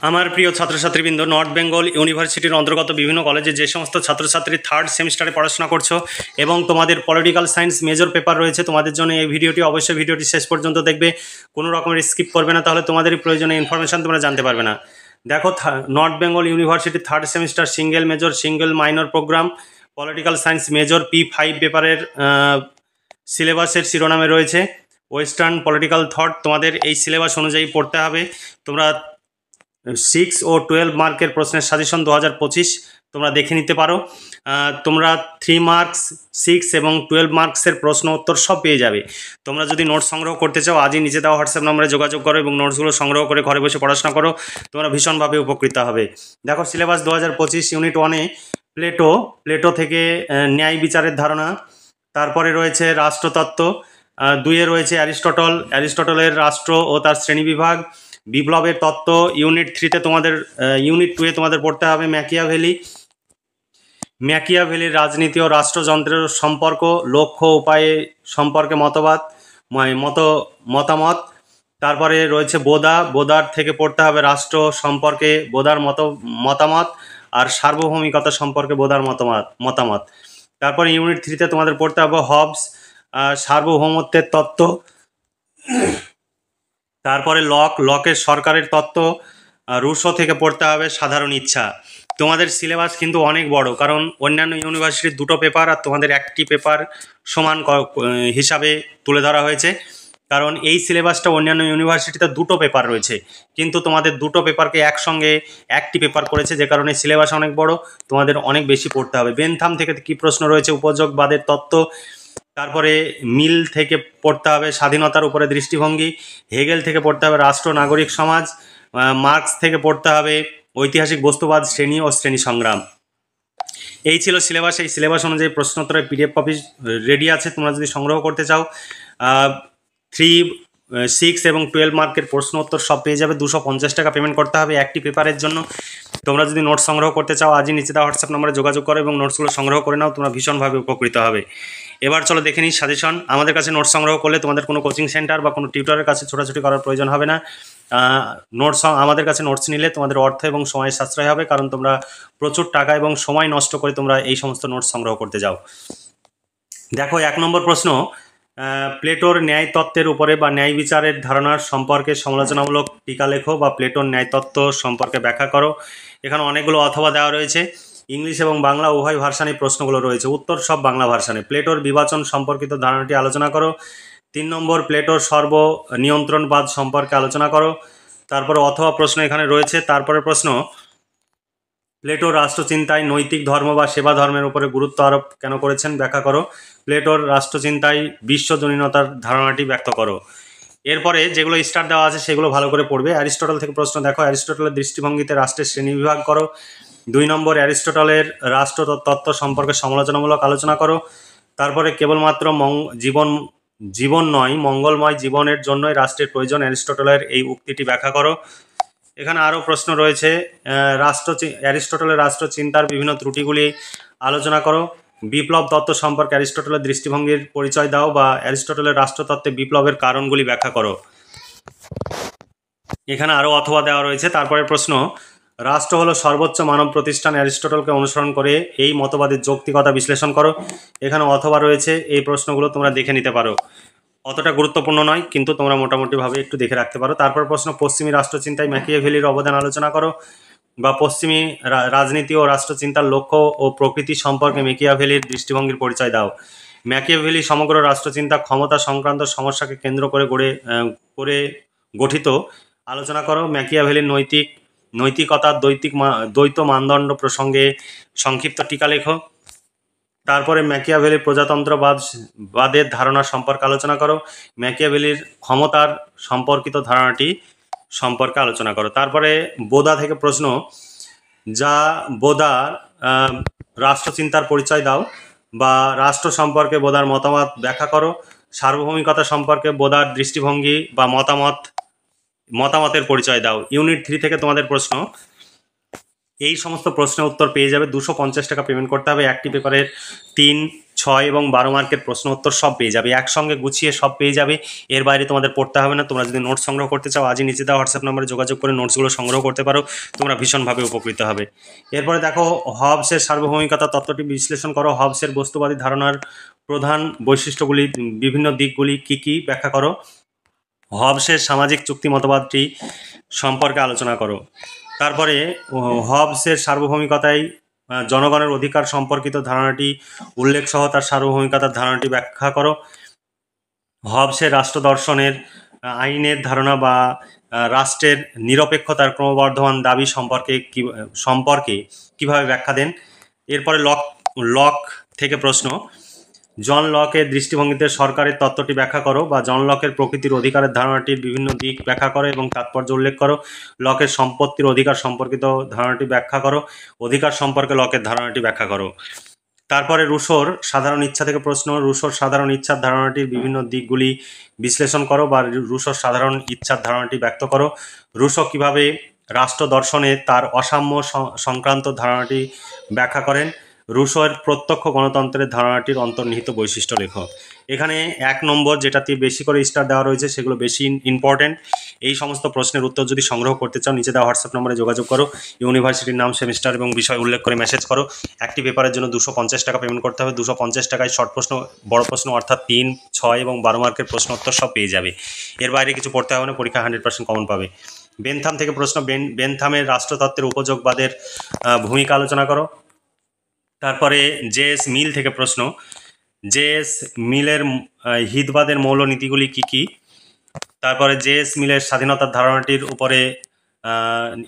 আমার প্রিয় ছাত্রছাত্রীবৃন্দ, নর্থ বেঙ্গল ইউনিভার্সিটির অন্তর্গত বিভিন্ন কলেজে যে সমস্ত ছাত্রছাত্রী থার্ড সেমিস্টারে পড়াশোনা করছো এবং তোমাদের পলিটিক্যাল সায়েন্স মেজর পেপার রয়েছে, তোমাদের জন্য এই ভিডিওটি অবশ্যই ভিডিওটি শেষ পর্যন্ত দেখবে, কোনো রকমের স্কিপ করবে না, তাহলে তোমাদেরই প্রয়োজনীয় ইনফরমেশান তোমরা জানতে পারবে না। দেখো, north Bengal university third semester single major single minor program political science major P5 পেপারের সিলেবাসের শিরোনামে রয়েছে ওয়েস্টার্ন পলিটিক্যাল থট। তোমাদের এই সিলেবাস অনুযায়ী পড়তে হবে। তোমরা 6 ও 12 মার্কের প্রশ্নের সাজেশন 2025 তোমরা দেখে নিতে পারো। তোমরা 3 মার্কস, 6 এবং 12 মার্কসের প্রশ্ন উত্তর সব পেয়ে যাবে। তোমরা যদি নোটস সংগ্রহ করতে চাও, আজই নিচে দেওয়া হোয়াটসঅ্যাপ নম্বরে যোগাযোগ করো এবং নোটসগুলো সংগ্রহ করে ঘরে বসে পড়াশোনা করো, তোমরা ভীষণভাবে উপকৃত হবে। দেখো, সিলেবাস 2025 ইউনিট 1-এ প্লেটো থেকে ন্যায় বিচারের ধারণা, তারপরে রয়েছে রাষ্ট্রতত্ত্ব, 2-এ রয়েছে অ্যারিস্টটলের রাষ্ট্র ও তার শ্রেণীবিভাগ, বিপ্লবের তত্ত্ব। ইউনিট 3-তে তোমাদের ইউনিট 2-এ তোমাদের পড়তে হবে ম্যাকিয়াভেলির রাজনীতি ও রাষ্ট্রযন্ত্রের সম্পর্ক, লক্ষ্য উপায়ে সম্পর্কে মতামত। তারপরে রয়েছে বোদার থেকে পড়তে হবে রাষ্ট্র সম্পর্কে বোদার মতামত আর সার্বভৌমিকতা সম্পর্কে বোদার মতামত। তারপরে ইউনিট 3-তে তোমাদের পড়তে হবে হবস, সার্বভৌমত্বের তত্ত্ব। তারপরে লকের সরকারের তত্ত্ব। রুশো থেকে পড়তে হবে সাধারণ ইচ্ছা। তোমাদের সিলেবাস কিন্তু অনেক বড়, কারণ অন্যান্য ইউনিভার্সিটির 2টো পেপার আর তোমাদের একটি পেপার সমান হিসাবে তুলে ধরা হয়েছে। কারণ এই সিলেবাসটা অন্যান্য ইউনিভার্সিটিতে 2টো পেপার রয়েছে, কিন্তু তোমাদের 2টো পেপারকে একসঙ্গে একটি পেপার করেছে, যে কারণে সিলেবাস অনেক বড়, তোমাদের অনেক বেশি পড়তে হবে। বেনথাম থেকে কি প্রশ্ন রয়েছে, উপযোগবাদের তত্ত্ব। তারপরে মিল থেকে পড়তে হবে স্বাধীনতার উপরে দৃষ্টিভঙ্গি। হেগেল থেকে পড়তে হবে রাষ্ট্র নাগরিক সমাজ। মার্কস থেকে পড়তে হবে ঐতিহাসিক বস্তুবাদ, শ্রেণী ও শ্রেণী সংগ্রাম। এই ছিল সিলেবাস। এই সিলেবাস অনুযায়ী প্রশ্নোত্তরের PDF কপি রেডি আছে। তোমরা যদি সংগ্রহ করতে চাও, 3, 6 এবং 12 মার্কের প্রশ্ন উত্তর সব পেয়ে যাবে। 250 টাকা পেমেন্ট করতে হবে একটি পেপারের জন্য। তোমরা যদি নোটস সংগ্রহ করতে চাও, আজই নিচে দেওয়া হোয়াটসঅ্যাপ নম্বরে যোগাযোগ করো এবং নোটসগুলো সংগ্রহ করে নাও, তোমরা ভীষণভাবে উপকৃত হবে। এবার চলো দেখে নিই সাজেশন। আমাদের কাছে নোটস সংগ্রহ করলে তোমাদের কোনো কোচিং সেন্টার বা কোনো টিউটরের কাছে ছোটাছুটি করার প্রয়োজন হবে না। আমাদের কাছে নোটস নিলে তোমাদের অর্থ এবং সময় সাশ্রয় হবে, কারণ তোমরা প্রচুর টাকা এবং সময় নষ্ট করে তোমরা এই সমস্ত নোটস সংগ্রহ করতে যাও। দেখো, 1 নম্বর প্রশ্ন, প্লেটোর ন্যায় তত্ত্বের উপরে বা ন্যায় বিচারের ধারণার সম্পর্কে সমালোচনামূলক টিকা লেখো বা প্লেটোর ন্যায় তত্ত্ব সম্পর্কে ব্যাখ্যা করো। এখানে অনেকগুলো অথবা দেওয়া রয়েছে। ইংলিশ এবং বাংলা উভয় ভার্সানে প্রশ্নগুলো রয়েছে, উত্তর সব বাংলা ভার্সানে। প্লেটোর বিভাজন সম্পর্কিত ধারণাটি আলোচনা করো। 3 নম্বর, প্লেটোর সর্বনিয়ন্ত্রণবাদ সম্পর্কে আলোচনা করো। তারপরে অথবা প্রশ্ন এখানে রয়েছে। তারপরে প্রশ্ন, প্লেটোর রাষ্ট্রচিন্তায় নৈতিক ধর্ম বা সেবা ধর্মের উপরে গুরুত্ব আরোপ কেন করেছেন, ব্যাখ্যা করো। প্লেটোর রাষ্ট্রচিন্তায় বিশ্বজনীনতার ধারণাটি ব্যক্ত করো। এরপরে যেগুলো স্টার দেওয়া আছে সেগুলো ভালো করে পড়বে। অ্যারিস্টটল থেকে প্রশ্ন দেখো, অ্যারিস্টটলের দৃষ্টিভঙ্গিতে রাষ্ট্রের শ্রেণীবিভাগ করো। 2 নম্বর, অ্যারিস্টটলের রাষ্ট্র তত্ত্ব সম্পর্কে সমালোচনামূলক আলোচনা করো। তারপরে কেবলমাত্র জীবন নয়, মঙ্গলময় জীবনের জন্যই রাষ্ট্রের প্রয়োজন, অ্যারিস্টটলের এই উক্তিটি ব্যাখ্যা করো। এখানে আরও প্রশ্ন রয়েছে। অ্যারিস্টটলের রাষ্ট্রচিন্তার বিভিন্ন ত্রুটিগুলি আলোচনা করো। বিপ্লব তত্ত্ব সম্পর্কে অ্যারিস্টটলের দৃষ্টিভঙ্গির পরিচয় দাও বা অ্যারিস্টটলের রাষ্ট্রতত্ত্বে বিপ্লবের কারণগুলি ব্যাখ্যা করো। এখানে আরও অথবা দেওয়া রয়েছে। তারপরে প্রশ্ন, রাষ্ট্র হলো সর্বোচ্চ মানব প্রতিষ্ঠান, অ্যারিস্টটলকে অনুসরণ করে এই মতবাদের যৌক্তিকতা বিশ্লেষণ করো। এখানে অথবা রয়েছে। এই প্রশ্নগুলো তোমরা দেখে নিতে পারো, অতটা গুরুত্বপূর্ণ নয়, কিন্তু তোমরা মোটামুটিভাবে একটু দেখে রাখতে পারো। তারপর প্রশ্ন, পশ্চিমী রাষ্ট্রচিন্তায় ম্যাকিয়াভেলির অবদান আলোচনা করো বা পশ্চিমী রাজনীতি ও রাষ্ট্রচিন্তার লক্ষ্য ও প্রকৃতি সম্পর্কে ম্যাকিয়াভেলির দৃষ্টিভঙ্গির পরিচয় দাও। ম্যাকিয়াভেলি সমগ্র রাষ্ট্রচিন্তা ক্ষমতা সংক্রান্ত সমস্যাকে কেন্দ্র করে গঠিত, আলোচনা করো। ম্যাকিয়াভেলির নৈতিকতার দ্বৈত মানদণ্ড প্রসঙ্গে সংক্ষিপ্ত টিকা লেখো। তারপরে ম্যাকিয়াভেলির প্রজাতন্ত্রবাদের ধারণা সম্পর্কে আলোচনা করো। ম্যাকিয়াভেলির ক্ষমতার সম্পর্কিত ধারণাটি সম্পর্কে আলোচনা করো। তারপরে বোদা থেকে প্রশ্ন, বোদার রাষ্ট্রচিন্তার পরিচয় দাও বা রাষ্ট্র সম্পর্কে বোদার মতামত ব্যাখ্যা করো। সার্বভৌমিকতা সম্পর্কে বোদার দৃষ্টিভঙ্গি বা মতামতের পরিচয় দাও। ইউনিট 3 থেকে তোমাদের প্রশ্ন। এই সমস্ত প্রশ্নের উত্তর পেয়ে যাবে। 250 টাকা পেমেন্ট করতে হবে একটি পেপারের। 3, 6 এবং 12 মার্কের প্রশ্ন উত্তর সব পেয়ে যাবে, একসঙ্গে গুছিয়ে সব পেয়ে যাবে। এর বাইরে তোমাদের পড়তে হবে না। তোমরা যদি নোটস সংগ্রহ করতে চাও আজই নিচে দেওয়া হোয়াটসঅ্যাপ নম্বরে যোগাযোগ করে নোটসগুলো সংগ্রহ করতে পারো, তোমরা ভীষণভাবে উপকৃত হবে। এরপরে দেখো, হবসের সার্বভৌমিকতা তত্ত্বটি বিশ্লেষণ করো। হবসের বস্তুবাদী ধারণার প্রধান বৈশিষ্ট্যগুলি, বিভিন্ন দিকগুলি কি কি ব্যাখ্যা করো। হবসের সামাজিক চুক্তি মতবাদটি সম্পর্কে আলোচনা করো। তারপরে হবসের সার্বভৌমিকতায় জনগণের অধিকার সম্পর্কিত ধারণাটি উল্লেখ সহ তার সার্বভৌমিকতার ধারণাটি ব্যাখ্যা করো। হবসের রাষ্ট্র দর্শনের আইনের ধারণা বা রাষ্ট্রের নিরপেক্ষতার ক্রমবর্ধমান দাবি সম্পর্কে কিভাবে ব্যাখ্যা দেন। এরপরে লক থেকে প্রশ্ন, জন লকের দৃষ্টিভঙ্গিতে সরকারের তত্ত্বটি ব্যাখ্যা করো, বা জন লকের প্রকৃতির অধিকারের ধারণাটির বিভিন্ন দিক ব্যাখ্যা করো এবং তাৎপর্য উল্লেখ করো। লকের সম্পত্তির অধিকার সম্পর্কিত ধারণাটি ব্যাখ্যা করো। অধিকার সম্পর্কে লকের ধারণাটি ব্যাখ্যা করো। তারপরে রুশোর সাধারণ ইচ্ছা থেকে প্রশ্ন, রুশোর সাধারণ ইচ্ছার ধারণাটির বিভিন্ন দিকগুলি বিশ্লেষণ করো, বা রুশোর সাধারণ ইচ্ছার ধারণাটি ব্যক্ত করো। রুশো কিভাবে রাষ্ট্র দর্শনে তার অসাম্য সংক্রান্ত ধারণাটি ব্যাখ্যা করেন। রুশোর প্রত্যক্ষ গণতন্ত্রের ধারণাটির অন্তর্নিহিত বৈশিষ্ট্য লেখো। এখানে 1 নম্বর যেটাতে বেশি করে স্টার দেওয়া রয়েছে সেগুলো বেশি ইম্পর্টেন্ট। এই সমস্ত প্রশ্নের উত্তর যদি সংগ্রহ করতে চাও নিচে দেওয়া হোয়াটসঅ্যাপ নম্বরে যোগাযোগ করো। ইউনিভার্সিটির নাম, সেমিস্টার এবং বিষয় উল্লেখ করে মেসেজ করো। একটি পেপারের জন্য 250 টাকা পেমেন্ট করতে হবে। 250 টাকায় শর্ট প্রশ্ন, বড় প্রশ্ন অর্থাৎ 3, 6 এবং 12 মার্কের প্রশ্ন উত্তর সব পেয়ে যাবে। এর বাইরে কিছু পড়তে হবে না, পরীক্ষা 100% কমন পাবে। বেনথাম থেকে প্রশ্ন, বেনথামের রাষ্ট্রতত্ত্বের উপযোগবাদের ভূমিকা আলোচনা করো। তারপরে জেএস মিল থেকে প্রশ্ন, জেএস মিলের হিতবাদের মৌলনীতিগুলি কি কি। তারপরে জেএস মিলের স্বাধীনতার ধারণাটির উপরে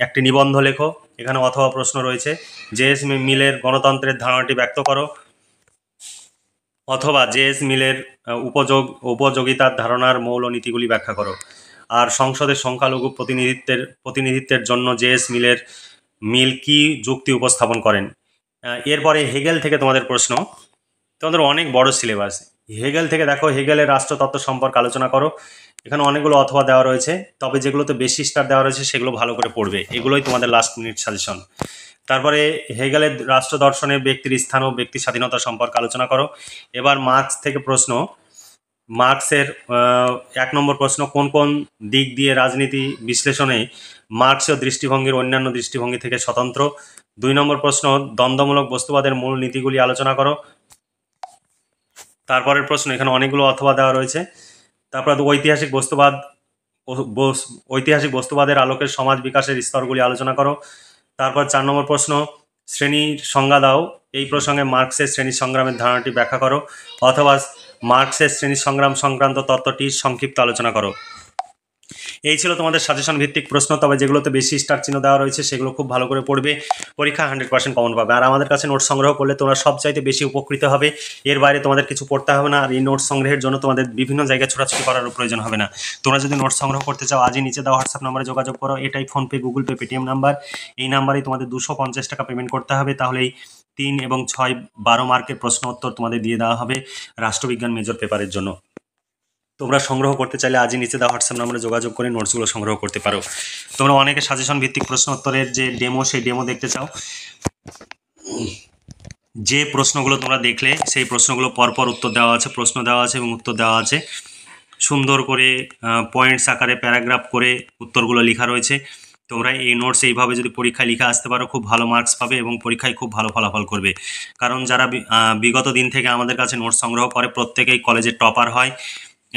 একটি নিবন্ধ লেখো। এখানে অথবা প্রশ্ন রয়েছে, জেএস মিলের গণতন্ত্রের ধারণাটি ব্যক্ত করো, অথবা জেএস মিলের উপযোগিতার ধারণার মৌলনীতিগুলি ব্যাখ্যা করো। আর সংসদের সংখ্যালঘু প্রতিনিধিত্বের জন্য জেএস মিল কি যুক্তি উপস্থাপন করেন। এরপরে হেগেল থেকে তোমাদের প্রশ্ন, তোমাদের অনেক বড় সিলেবাস। হেগেল থেকে দেখো, হেগেলের রাষ্ট্রতত্ত্ব সম্পর্কে আলোচনা করো। এখানে অনেকগুলো অথবা দেওয়া রয়েছে, তবে যেগুলোতে বেশি স্টার দেওয়া রয়েছে সেগুলো ভালো করে পড়বে। এগুলোই তোমাদের লাস্ট মিনিট সাজেশন। তারপরে হেগেলের রাষ্ট্র দর্শনের ব্যক্তির স্থান ও ব্যক্তি স্বাধীনতা সম্পর্কে আলোচনা করো। এবার মার্কস থেকে প্রশ্ন, মার্কসের 1 নম্বর প্রশ্ন, কোন কোন দিক দিয়ে রাজনীতি বিশ্লেষণে মার্কসীয় দৃষ্টিভঙ্গির অন্যান্য দৃষ্টিভঙ্গি থেকে স্বতন্ত্র। 2 নম্বর প্রশ্ন, দ্বন্দ্বমূলক বস্তুবাদের মূল নীতিগুলি আলোচনা করো। তারপরের প্রশ্ন, এখানে অনেকগুলো অথবা দেওয়া রয়েছে। তারপর ঐতিহাসিক বস্তুবাদের আলোকের সমাজ বিকাশের স্তরগুলি আলোচনা করো। তারপর 4 নম্বর প্রশ্ন, শ্রেণীর সংজ্ঞা দাও। এই প্রসঙ্গে মার্কসের শ্রেণী সংগ্রামের ধারণাটি ব্যাখ্যা করো, অথবা মার্কসের শ্রেণী সংগ্রাম সংক্রান্ত তত্ত্বটির সংক্ষিপ্ত আলোচনা করো। এই ছিল তোমাদের সাজেশন ভিত্তিক প্রশ্ন, তবে যেগুলোতে বেশি স্টার চিহ্ন দেওয়া রয়েছে সেগুলো খুব ভালো করে পড়বে, পরীক্ষা 100% কমন পাবে। আর আমাদের কাছে নোট সংগ্রহ করলে তোমরা সবচাইতে বেশি উপকৃত হবে। এর বাইরে তোমাদের কিছু পড়তে হবে না, আর এই নোট সংগ্রহের জন্য তোমাদের বিভিন্ন জায়গায় ছোটাছুটি করার প্রয়োজন হবে না। তোমরা যদি নোট সংগ্রহ করতে চাও আজই নিচে দেওয়া হোয়াটসঅ্যাপ নাম্বারে যোগাযোগ করো। এটাই PhonePe, Google pay, Paytm number. এই নাম্বারেই তোমাদের 250 টাকা পেমেন্ট করতে হবে, তাহলেই 3 এবং 6, 12 মার্কের প্রশ্ন উত্তর তোমাদের দিয়ে দেওয়া হবে রাষ্ট্রবিজ্ঞান মেজর পেপারের জন্য। তোমরা সংগ্রহ করতে চাইলে আজই নিচে দেওয়া হোয়াটসঅ্যাপ নম্বরে যোগাযোগ করে নোটসগুলো সংগ্রহ করতে পারো। তোমরা অনেকে সাজেশন ভিত্তিক প্রশ্ন উত্তরের যে ডেমো, সেই ডেমো দেখতে চাও। যে প্রশ্নগুলো তোমরা দেখলে সেই প্রশ্নগুলো পরপর উত্তর দেওয়া আছে, প্রশ্ন দেওয়া আছে এবং উত্তর দেওয়া আছে। সুন্দর করে পয়েন্টস আকারে প্যারাগ্রাফ করে উত্তরগুলো লেখা রয়েছে। তোমরা এই নোটস এইভাবে যদি পরীক্ষায় লিখে আসতে পারো খুব ভালো মার্কস পাবে এবং পরীক্ষায় খুব ভালো ফলাফল করবে। কারণ যারা বিগত দিন থেকে আমাদের কাছে নোটস সংগ্রহ করে প্রত্যেকেই কলেজে টপার হয়,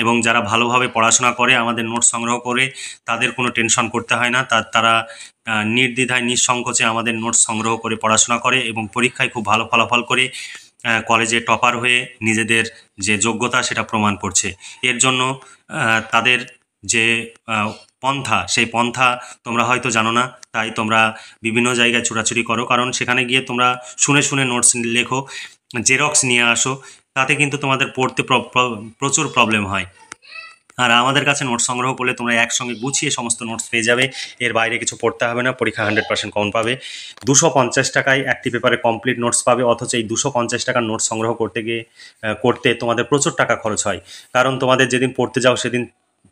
এবং যারা ভালোভাবে পড়াশোনা করে আমাদের নোটস সংগ্রহ করে তাদের কোনো টেনশন করতে হয় না। তারা নির্দ্বিধায় নিঃসংকোচে আমাদের নোটস সংগ্রহ করে পড়াশোনা করে এবং পরীক্ষায় খুব ভালো ফলাফল করে কলেজে টপার হয়ে নিজেদের যে যোগ্যতা সেটা প্রমাণ করছে। এর জন্য তাদের যে পন্থা, সেই পন্থা তোমরা হয়তো জানো না, তাই তোমরা বিভিন্ন জায়গায় ছোটাছুটি করো। কারণ সেখানে গিয়ে তোমরা শুনে শুনে নোটস লেখো, জেরক্স নিয়ে আসো, তাতে কিন্তু তোমাদের পড়তে প্রচুর প্রবলেম হয়। আর আমাদের কাছে নোটস সংগ্রহ করলে তোমরা একসঙ্গে গুছিয়ে সমস্ত নোটস পেয়ে যাবে। এর বাইরে কিছু পড়তে হবে না, পরীক্ষা 100% কমন পাবে। 250 টাকায় একটি পেপারে কমপ্লিট নোটস পাবে, অথচ এই 250 টাকার নোটস সংগ্রহ করতে তোমাদের প্রচুর টাকা খরচ হয়। কারণ তোমাদের যেদিন পড়তে যাও সেদিন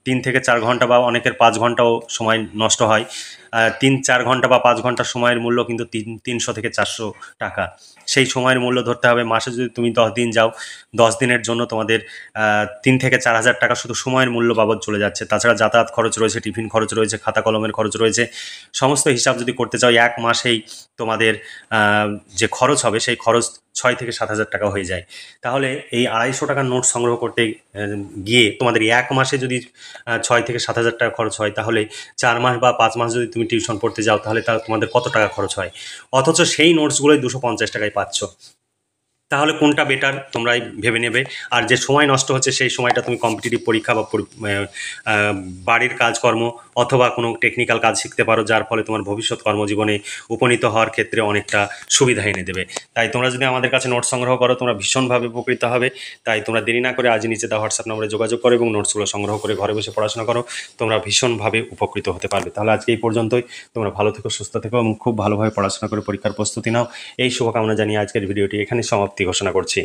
3 থেকে 4 ঘন্টা বা অনেকের 5 ঘন্টাও সময় নষ্ট হয়। 3-4 ঘন্টা বা 5 ঘন্টা সময়ের মূল্য কিন্তু 300 থেকে 400 টাকা। সেই সময়ের মূল্য ধরতে হবে। মাসে যদি তুমি 10 দিন যাও, 10 দিনের জন্য তোমাদের 3 থেকে 4 হাজার টাকা শুধু সময়ের মূল্য বাবদ চলে যাচ্ছে। তাছাড়া যাতায়াত খরচ রয়েছে, টিফিন খরচ রয়েছে, খাতা কলমের খরচ রয়েছে। সমস্ত হিসাব যদি করতে চাও, এক মাসেই তোমাদের যে খরচ হবে সেই খরচ 6 থেকে 7 হাজার টাকা হয়ে যায়। তাহলে এই 250 টাকার নোট সংগ্রহ করতে গিয়ে তোমাদের এক মাসে যদি 6 থেকে 7 হাজার টাকা খরচ হয়, তাহলে 4 মাস বা 5 মাস যদি তুমি টিউশন পড়তে যাও, তাহলে তোমাদের কত টাকা খরচ হয়? অথচ সেই নোটসগুলোই 250 টাকায় পাচ্ছ। তাহলে কোনটা বেটার তোমরাই ভেবে নেবে। আর যে সময় নষ্ট হচ্ছে সেই সময়টা তুমি কম্পিটিটিভ পরীক্ষা বা বাড়ির কাজকর্ম অথবা কোনো টেকনিক্যাল কাজ শিখতে পারো, যার ফলে তোমার ভবিষ্যৎ কর্মজীবনে উপনীত হওয়ার ক্ষেত্রে অনেকটা সুবিধা এনে দেবে। তাই তোমরা যদি আমাদের কাছে নোটস সংগ্রহ করো, তোমরা ভীষণভাবে উপকৃত হবে। তাই তোমরা দেরি না করে আজই নিচে দেওয়া হোয়াটসঅ্যাপ নম্বরে যোগাযোগ করো এবং নোটসগুলো সংগ্রহ করে ঘরে বসে পড়াশোনা করো। তোমরা ভীষণভাবে উপকৃত হতে পারবে। তাহলে আজকে এই পর্যন্তই। তোমরা ভালো থেকো, সুস্থ থেকো এবং খুব ভালোভাবে পড়াশোনা করে পরীক্ষার প্রস্তুতি নাও। এই শুভকামনা জানিয়ে আজকের ভিডিওটি এখানে সমাপ্তি ঘোষণা করছি।